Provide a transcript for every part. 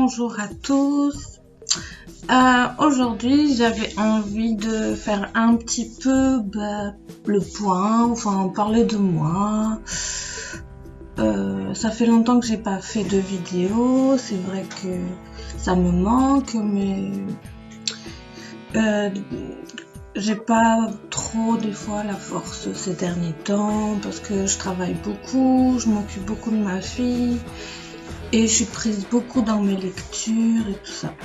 bonjour à tous. Aujourd'hui, j'avais envie de faire un petit peu le point, enfin parler de moi. Ça fait longtemps que j'ai pas fait de vidéo, c'est vrai que ça me manque, mais j'ai pas trop des fois la force ces derniers temps parce que je travaille beaucoup, je m'occupe beaucoup de ma fille et je suis prise beaucoup dans mes lectures et tout ça.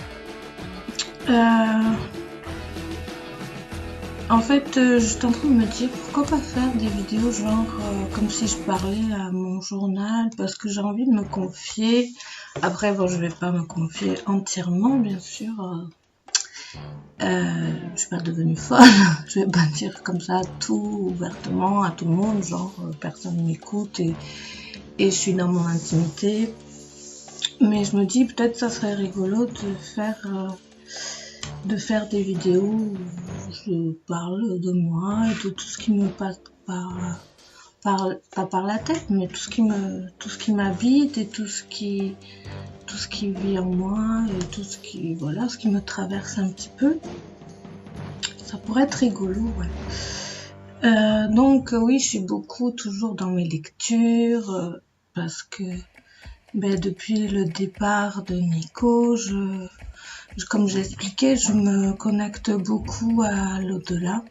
En fait, j'étais en train de me dire pourquoi pas faire des vidéos genre comme si je parlais à mon journal parce que j'ai envie de me confier. Après, bon, je vais pas me confier entièrement, bien sûr. Je suis pas devenue folle. Je vais pas dire comme ça tout ouvertement à tout le monde, genre personne m'écoute et je suis dans mon intimité. Mais je me dis peut-être ça serait rigolo de faire des vidéos où je parle de moi et de tout ce qui me passe pas par la tête, mais tout ce qui m'habite et tout ce qui vit en moi et tout ce qui me traverse un petit peu. Ça pourrait être rigolo, ouais. Donc oui, je suis beaucoup toujours dans mes lectures parce que depuis le départ de Nico, comme j'ai expliqué, je me connecte beaucoup à l'au-delà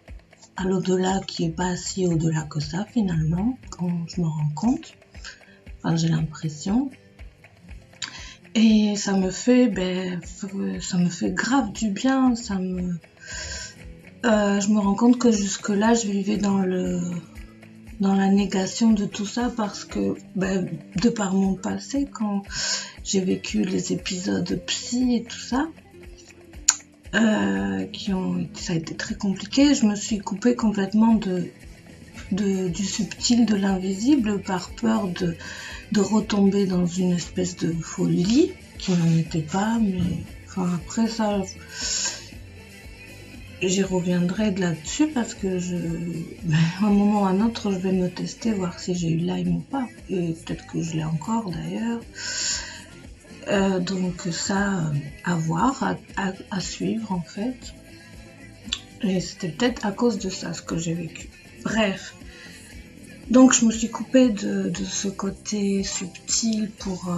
qui est pas si au-delà que ça finalement, quand je me rends compte. Enfin, j'ai l'impression. Et ça me fait grave du bien. Je me rends compte que jusque-là, je vivais dans la négation de tout ça parce que, de par mon passé, quand j'ai vécu les épisodes psy et tout ça, ça a été très compliqué. Je me suis coupée complètement du subtil, de l'invisible, par peur de retomber dans une espèce de folie qui n'en était pas. Mais enfin après ça, j'y reviendrai là-dessus parce que à un moment ou à un autre, je vais me tester, voir si j'ai eu Lyme ou pas. Et peut-être que je l'ai encore d'ailleurs. Donc ça, à voir, à suivre en fait. Et c'était peut-être à cause de ça ce que j'ai vécu. Bref. Donc je me suis coupée de ce côté subtil pour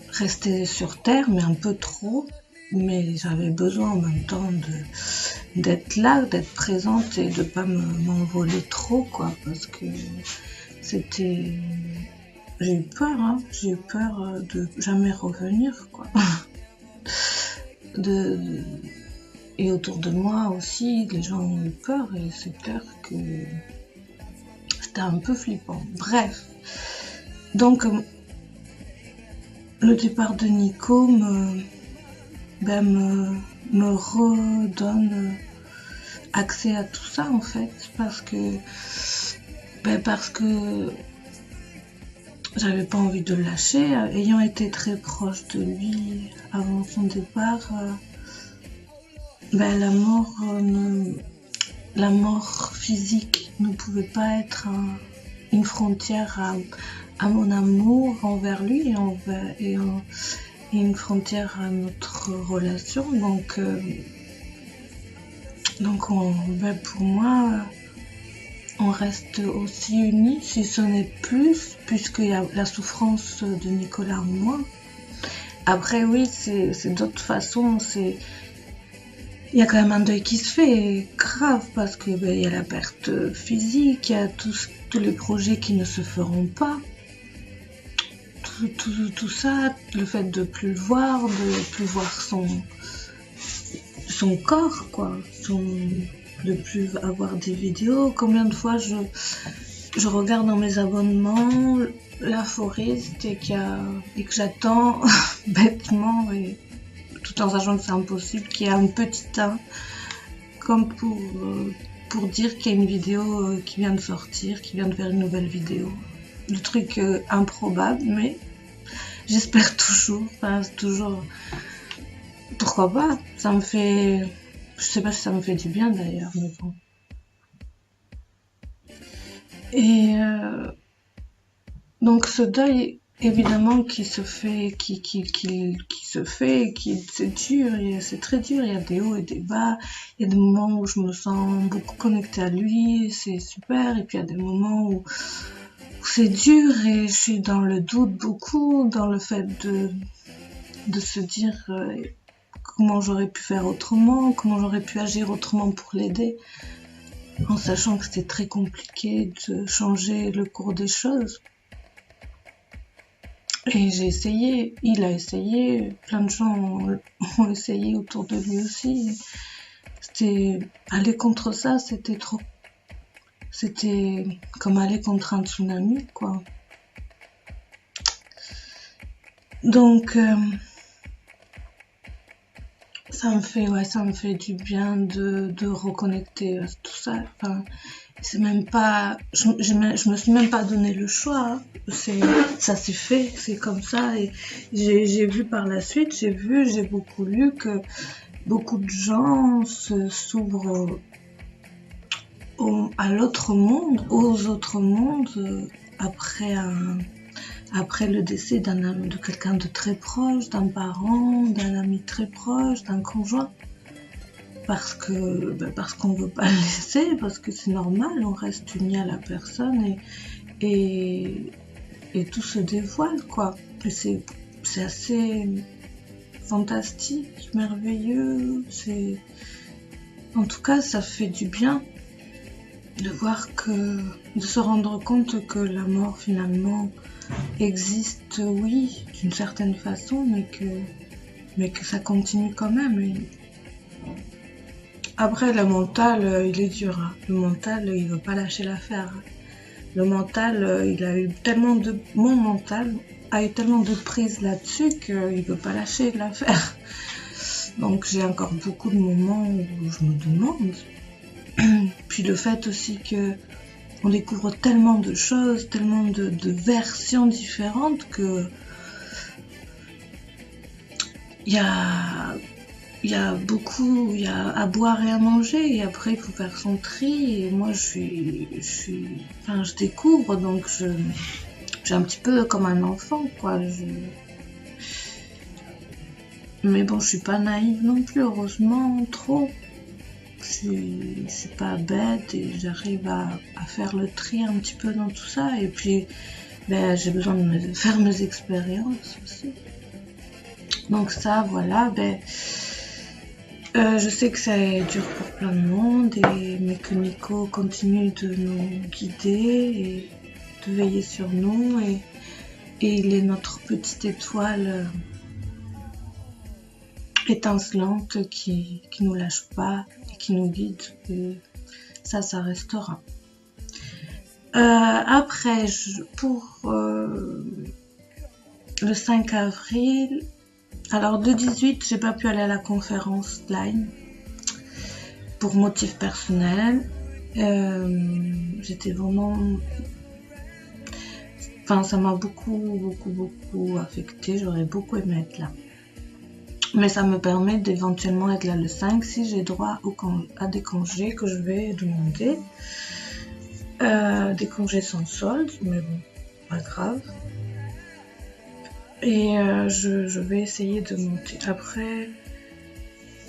rester sur Terre, mais un peu trop. Mais j'avais besoin en même temps d'être là, d'être présente et de pas m'envoler trop, quoi, parce que c'était... J'ai eu peur de jamais revenir, quoi. Et autour de moi aussi, les gens ont eu peur et c'est clair que c'était un peu flippant. Bref, donc le départ de Nico me redonne accès à tout ça en fait, parce que j'avais pas envie de le lâcher, ayant été très proche de lui avant son départ. La mort physique ne pouvait pas être une frontière à mon amour envers lui et une frontière à notre relation. Donc pour moi, on reste aussi unis, si ce n'est plus, puisqu'il y a la souffrance de Nicolas en moi. Après oui, c'est d'autres façons, il y a quand même un deuil qui se fait, grave, parce que il y a la perte physique, il y a tous les projets qui ne se feront pas. Tout ça, le fait de plus le voir, de plus voir son corps, quoi, de plus avoir des vidéos. Combien de fois je regarde dans mes abonnements La Forest et que j'attends bêtement et tout en sachant que c'est impossible, qu'il y a un petit 1 comme pour dire qu'il y a une vidéo qui vient de sortir, qui vient de faire une nouvelle vidéo. Le truc improbable, mais j'espère toujours. Enfin, c'est toujours... Pourquoi pas? Ça me fait... Je sais pas si ça me fait du bien d'ailleurs, mais bon. Et donc ce deuil évidemment qui se fait, c'est dur, c'est très dur, il y a des hauts et des bas, il y a des moments où je me sens beaucoup connectée à lui, c'est super, et puis il y a des moments où c'est dur et je suis dans le doute beaucoup, dans le fait de se dire comment j'aurais pu faire autrement, comment j'aurais pu agir autrement pour l'aider, en sachant que c'était très compliqué de changer le cours des choses. Et j'ai essayé, il a essayé, plein de gens ont essayé autour de lui aussi. C'était aller contre ça, c'était comme aller contre un tsunami, quoi. Donc ça me fait du bien de reconnecter à tout ça. Enfin, c'est même pas, je me suis même pas donné le choix. Ça s'est fait, c'est comme ça. Et j'ai vu par la suite, j'ai beaucoup lu que beaucoup de gens s'ouvrent à l'autre monde, aux autres mondes après le décès de quelqu'un de très proche, d'un parent, d'un ami très proche, d'un conjoint. Parce qu'on veut pas le laisser, parce que c'est normal, on reste uni à la personne et tout se dévoile, quoi. Et c'est assez fantastique, merveilleux, en tout cas, ça fait du bien de se rendre compte que la mort finalement existe, oui, d'une certaine façon, mais que ça continue quand même. Après, le mental, il est dur. Hein. Le mental, il veut pas lâcher l'affaire. Le mental, mon mental a eu tellement de prise là-dessus qu'il veut pas lâcher l'affaire. Donc j'ai encore beaucoup de moments où je me demande. Puis le fait aussi que on découvre tellement de choses, tellement de versions différentes que il y a à boire et à manger et après il faut faire son tri et moi je découvre donc je suis un petit peu comme un enfant quoi. Mais bon, je suis pas naïve non plus, heureusement, trop. Je suis pas bête et j'arrive à faire le tri un petit peu dans tout ça et puis j'ai besoin de faire mes expériences aussi. Donc ça, voilà, je sais que c'est dur pour plein de monde, mais que Nico continue de nous guider et de veiller sur nous. Et il est notre petite étoile étincelante qui nous lâche pas et qui nous guide. Et ça restera. Après, pour le 5 avril, alors de 18, j'ai pas pu aller à la conférence line pour motif personnel. J'étais vraiment... Enfin, ça m'a beaucoup affectée. J'aurais beaucoup aimé être là. Mais ça me permet d'éventuellement être là le 5 si j'ai droit à des congés que je vais demander. Des congés sans solde, mais bon, pas grave. Et je vais essayer de monter. Après,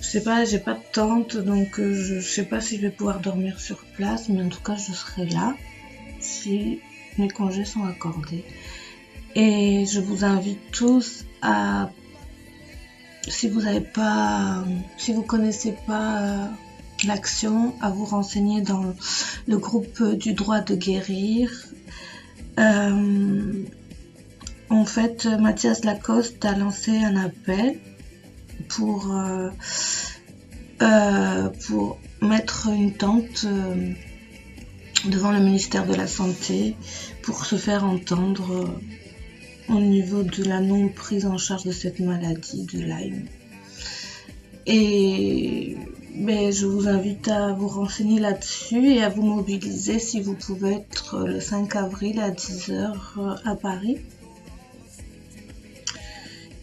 je sais pas, j'ai pas de tente, donc je sais pas si je vais pouvoir dormir sur place, mais en tout cas, je serai là si mes congés sont accordés. Et je vous invite tous à, si vous connaissez pas l'action, à vous renseigner dans le groupe du droit de guérir. En fait, Mathias Lacoste a lancé un appel pour mettre une tente devant le ministère de la Santé pour se faire entendre au niveau de la non prise en charge de cette maladie de Lyme. Et je vous invite à vous renseigner là-dessus et à vous mobiliser si vous pouvez être le 5 avril à 10h à Paris.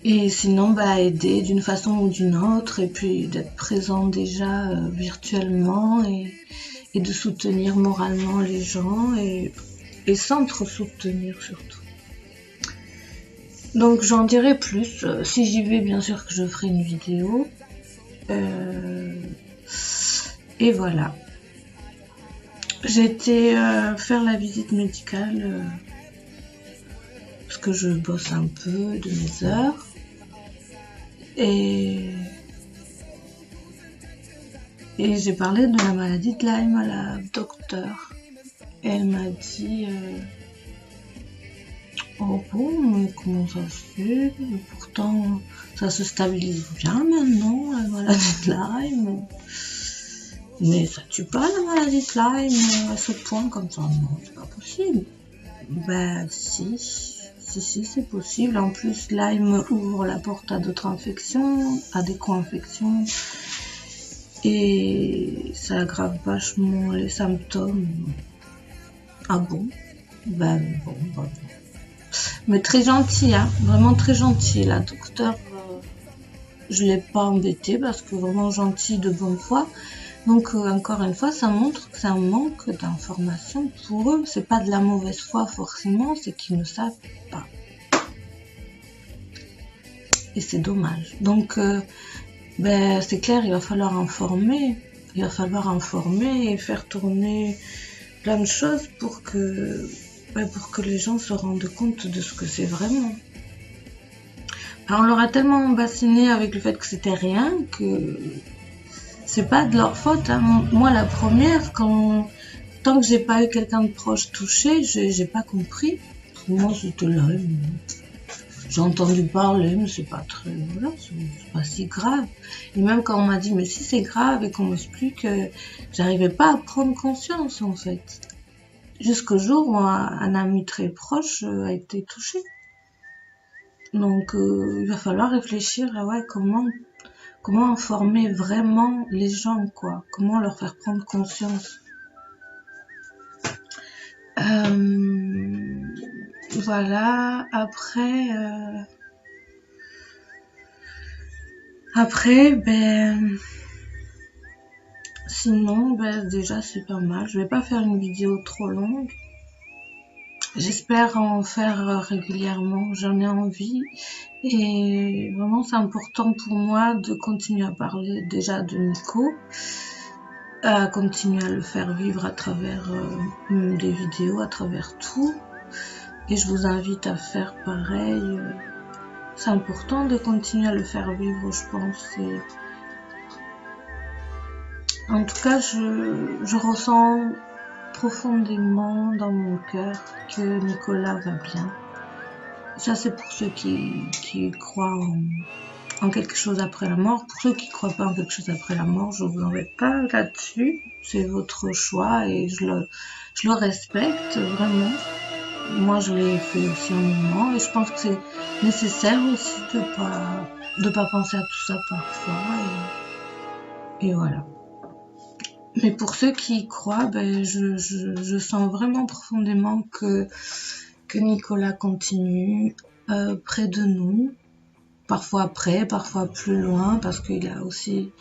Et sinon, aider d'une façon ou d'une autre, et puis d'être présent déjà virtuellement et de soutenir moralement les gens et s'entre-soutenir surtout. Donc j'en dirai plus. Si j'y vais, bien sûr que je ferai une vidéo. Et voilà. J'ai été faire la visite médicale parce que je bosse un peu de mes heures. Et j'ai parlé de la maladie de Lyme à la docteure. Et elle m'a dit oh bon, mais comment ça se fait? Pourtant, ça se stabilise bien maintenant, la maladie de Lyme. Mais ça tue pas la maladie de Lyme à ce point comme ça? Non, c'est pas possible. Ben si, c'est possible. En plus, Lyme ouvre la porte à d'autres infections, à des co-infections. Et ça aggrave vachement les symptômes. Ah bon? Ben bon. Mais très gentil, hein, vraiment très gentil. La docteure, je l'ai pas embêtée parce que vraiment gentil, de bonne foi. Donc encore une fois, ça montre que c'est un manque d'information pour eux. C'est pas de la mauvaise foi forcément, c'est qu'ils ne savent pas. Et c'est dommage. Donc c'est clair, il va falloir informer. Il va falloir informer et faire tourner plein de choses pour que les gens se rendent compte de ce que c'est vraiment. Alors, on leur a tellement bassiné avec le fait que c'était rien que c'est pas de leur faute. Hein. Moi, la première, tant que j'ai pas eu quelqu'un de proche touché, j'ai pas compris. Moi, c'était là. J'ai entendu parler, mais c'est pas très, voilà, c'est pas si grave. Et même quand on m'a dit, mais si c'est grave et qu'on m'explique, j'arrivais pas à prendre conscience, en fait. Jusqu'au jour où un ami très proche a été touché. Donc, il va falloir réfléchir à comment informer vraiment les gens, quoi. Comment leur faire prendre conscience. Voilà, après, sinon, déjà c'est pas mal. Je vais pas faire une vidéo trop longue. J'espère en faire régulièrement, j'en ai envie. Et vraiment, c'est important pour moi de continuer à parler déjà de Nico, à continuer à le faire vivre à travers des vidéos, à travers tout. Et je vous invite à faire pareil. C'est important de continuer à le faire vivre, je pense. Et en tout cas, je ressens profondément dans mon cœur que Nicolas va bien. Ça, c'est pour ceux qui croient en quelque chose après la mort. Pour ceux qui croient pas en quelque chose après la mort, je vous embête pas là-dessus. C'est votre choix et je le respecte vraiment. Moi, je l'ai fait aussi un moment et je pense que c'est nécessaire aussi de pas penser à tout ça parfois et voilà. Mais pour ceux qui y croient, je sens vraiment profondément que Nicolas continue près de nous, parfois près, parfois plus loin, parce qu'il a aussi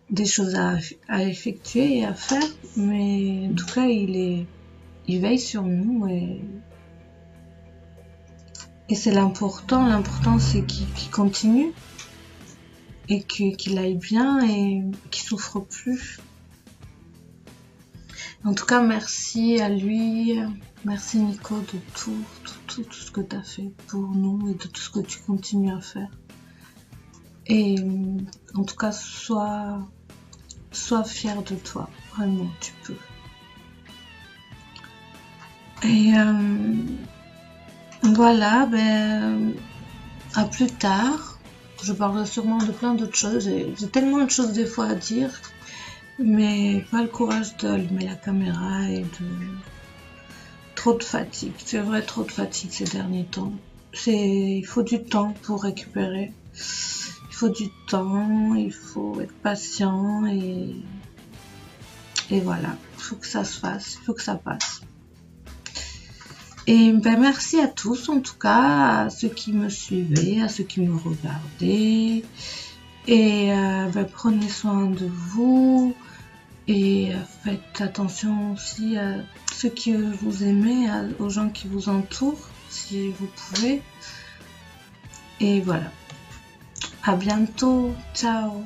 des choses à effectuer et à faire, mais en tout cas, il veille sur nous et c'est l'important. L'important, c'est qu'il continue et qu'il aille bien et qu'il souffre plus. En tout cas, merci à lui, merci Nico de tout ce que tu as fait pour nous et de tout ce que tu continues à faire. Et en tout cas, sois fier de toi, vraiment, tu peux. Et voilà, à plus tard. Je parlerai sûrement de plein d'autres choses. J'ai tellement de choses des fois à dire, mais pas le courage d'allumer la caméra et trop de fatigue. C'est vrai, trop de fatigue ces derniers temps. Il faut du temps pour récupérer. Il faut du temps, il faut être patient et voilà. Il faut que ça se fasse, il faut que ça passe. Et merci à tous, en tout cas, à ceux qui me suivaient, à ceux qui me regardaient. Et prenez soin de vous. Et faites attention aussi à ceux que vous aimez, aux gens qui vous entourent, si vous pouvez. Et voilà. À bientôt. Ciao.